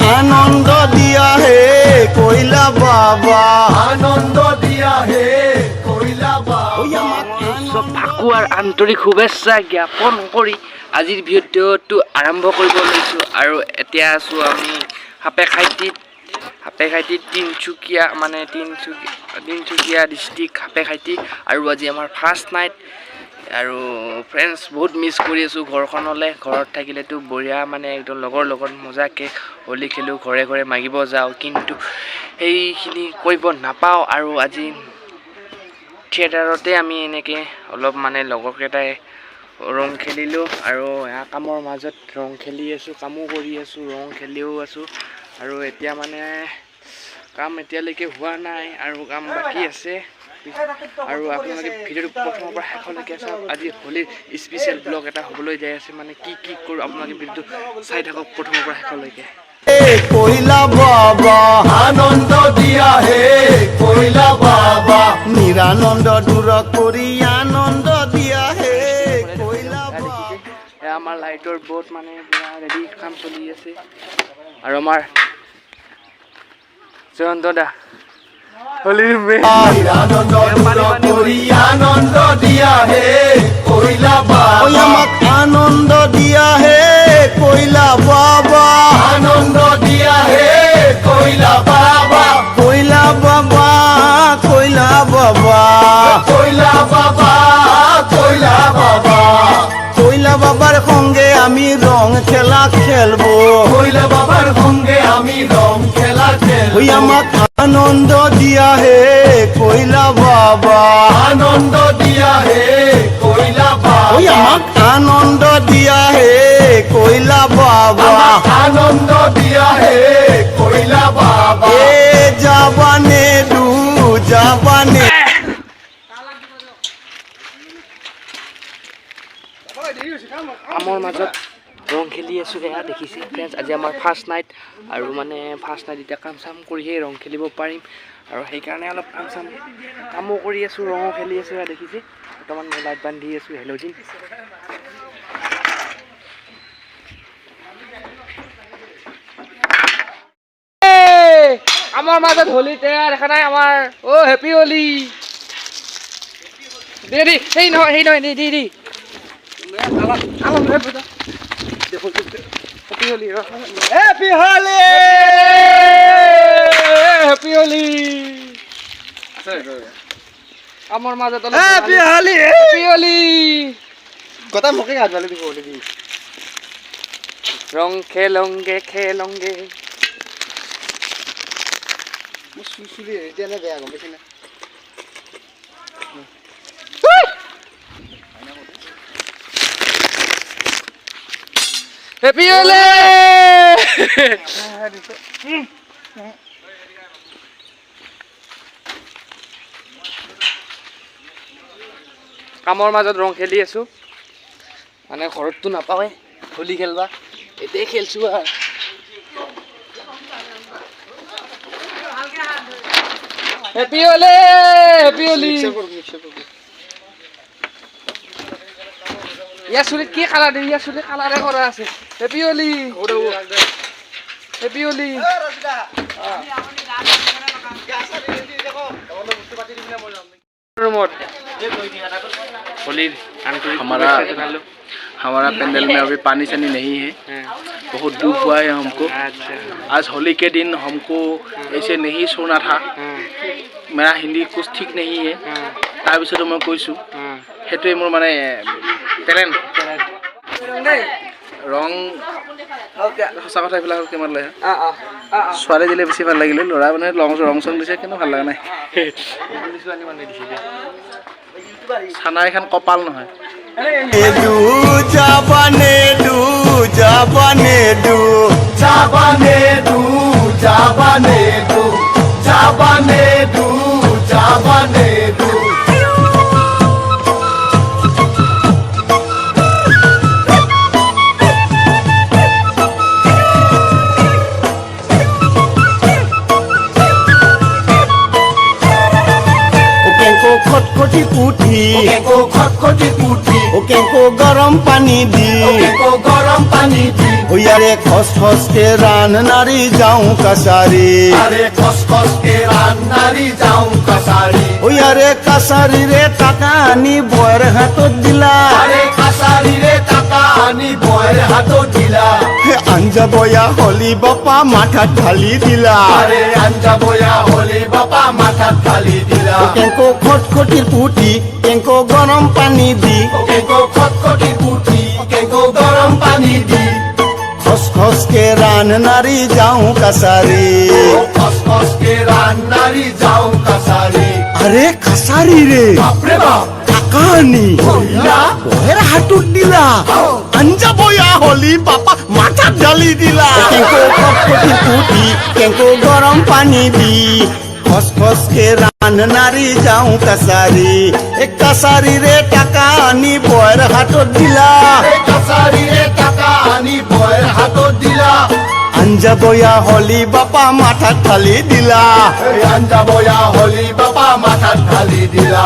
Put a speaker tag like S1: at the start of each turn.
S1: आनंद दिया है कोयला बाबा
S2: आनंद दिया है कोयला बाबा
S3: ফাকুৱাৰ আন্তৰিক শুভেচ্ছা জ্ঞাপন কৰি আজিৰ ভিডিঅ'টো আৰম্ভ কৰিব লৈছোঁ আৰু এতিয়া আছোঁ আমি সাপেখাইটিত তিনিচুকীয়া ডিষ্ট্ৰিক্ট সাপেখাইটি আৰু আজি আমাৰ ফাৰ্ষ্ট নাইট আৰু ফ্ৰেণ্ডছ বহুত মিছ কৰি আছোঁ ঘৰখনলৈ ঘৰত থাকিলেতো বঢ়িয়া মানে একদম লগৰ লগত মজাকৈ হোলী খেলোঁ ঘৰে ঘৰে মাগিব যাওঁ কিন্তু সেইখিনি কৰিব নাপাওঁ আৰু আজি থিয়েটাৰতে আমি এনেকৈ অলপ মানে লগৰকেইটাই ৰং খেলিলোঁ আৰু কামৰ মাজত ৰং খেলি আছোঁ কামো কৰি আছোঁ ৰং খেলিও আছোঁ আৰু এতিয়া মানে কাম এতিয়ালৈকে হোৱা নাই আৰু কাম বাকী আছে আৰু আপোনালোকে ভিডিঅ'টো প্ৰথমৰ পৰা শেষলৈকে চাওক আজি হোলীৰ স্পেচিয়েল ব্লগ এটা হ'বলৈ যাই আছে মানে কি কৰোঁ আপোনালোকে ভিডিঅ'টো চাই থাকক প্ৰথমৰ পৰা শেষলৈকে
S1: कोयला बाबा
S2: आनंद दिया है कोयला बाबा
S1: निरानंद दूर करी आनंद दिया है कोयला बाबा
S3: আমাৰ লাইটৰ বোৰ্ড মানে পুৰা ৰেডি কাম চলি আছে আৰু আমাৰ জয়ন্ত দা হোলীৰ
S2: आनंद दूर करी आनंद दिया है कोयला बाबा
S1: आनंद दिया है कोयला बाबा
S2: आनंद दिया है कोयला बाबा
S1: कोयला बाबा कोयला बाबा
S2: कोयला बाबा कोयला बाबा
S1: कोयला बाबार संगे आमी रंग खेला खेलबो
S2: कोयला बाबार संगे आमी रंग खेला खेलबो
S1: ওই আমাক আনন্দ দিয়া হে কোয়লা বাবা
S2: आनंद दिया है कोयला
S1: ওই
S2: बाबा
S1: আমাক আনন্দ দিয়া হে কোয়লা বাবা
S2: आनंद दिया है कोयला बाबा
S1: এ জাবানে দু জাবানে
S3: কামৰ মাজত ৰং খেলি আছোঁ এয়া দেখিছে ফ্ৰেণ্ডছ আজি আমাৰ ফাৰ্ষ্ট নাইট আৰু মানে ফাৰ্ষ্ট নাইট এতিয়া কাম চাম কৰিহে ৰং খেলিব পাৰিম আৰু সেইকাৰণে অলপ কামো কৰি আছোঁ ৰঙো খেলি আছোঁ এয়া দেখিছে বৰ্তমান মই লাইট বান্ধি আছোঁ হেল'জিন আমাৰ মাজত হোলী দেখা নাই আমাৰ অ' হেপী হোলী দে সেই নহয় দি Happy Holi!
S1: Happy Holi
S3: Happy Holi! Amor maza tolo.
S1: Happy Holi
S3: Happy Holi!
S1: কথা মুখে গাত বালি দিব হোলি দি
S3: Rong khelonge.
S1: মুসুলি এতিয়া না বেয়া গম পাইছ না
S3: Happy Holi! কামৰ মাজত ৰং খেলি আছো মানে ঘৰতটো নাপাওঁৱে হোলী খেলবা এতে খেলছো আৰু Happy Holi! Happy Holi! ইয়া চুলিত কি কালাৰ দি ইয়া চুলিত কালাৰে কৰা আছে Happy Holi! Happy Holi!
S4: हमारा पेंडल में अभी पानी सनी नहीं है बहुत दुख हुआ है हमको आज होली के दिन हमको ऐसे नहीं सोना था मेरा हिंदी कुछ ठीक नहीं है तार पिछतो मैं কৈছো हेतुए मोर माने टैलेंट रंग সঁচা কথা এইবিলাক কিমান লয় ছোৱালী দিলে বেছি ভাল লাগিলে ল'ৰা মানে ৰং চং দিছে কিন্তু ভাল লগা নাই খানা এখন কপাল নহয়
S1: দু জাবানে দু জাবানে দু
S2: जाबाने दू जाबाने दू जाबाने दू जाबाने दू
S1: খটখটি পুঠি
S2: को खट খটখটি পুঠি
S1: ও কেঁকো গরম পানী দি
S2: কেঁকো গৰম পানী দি
S1: ওয়ারে খস খসকে রান নারী যাও কাছারি
S2: আরে খসখসকে রান্নারি যাও কাছারি
S1: ওয়ারে কাছারি রে টাকা আনি বয়ের হাতত দিলা
S2: আরে কাছারিরে টাকা আনি বয়ের হাতত দিলা
S1: হে আঞ্জা বয়া হলি বাপা মাথাত ঢালি দিলা
S2: আরে আঞ্জা বয়া হলি বাপা মাথাত ঢালি দিলা
S1: ও কেঁকো খটখটির পুটি কেঁকো গরম পানী দি
S2: কেঁকো খটখটি পুঠি কেঁকো গৰম পানী দি
S1: খস খসকে রান নারী যাও কাছারি
S2: খসখসকে রান্নারি যাও কাছারি
S1: আরে কাছারি রে
S2: বাপরে বাপ
S1: টাকা আনি
S2: হইলা
S1: বহের হাতুত দিলা আঞ্জা বয়া হলি বাপা মাথাত ঢালি দিলা কেঁকো খটখটি পুটি কেঁকো গরম পানী দি খস খসকে রান নারী যাও কাছারি এক কাছারি রে টাকা আনি বয়ের হাতত দিলা
S2: কাছারিরে টাকা আনি বয়ের হাতত দিলা
S1: আঞ্জা বয়া হলি বাপা মাথাত ঢালি দিলা
S2: আঞ্জা বয়া হলি বাপা মাথাত ঢালি দিলা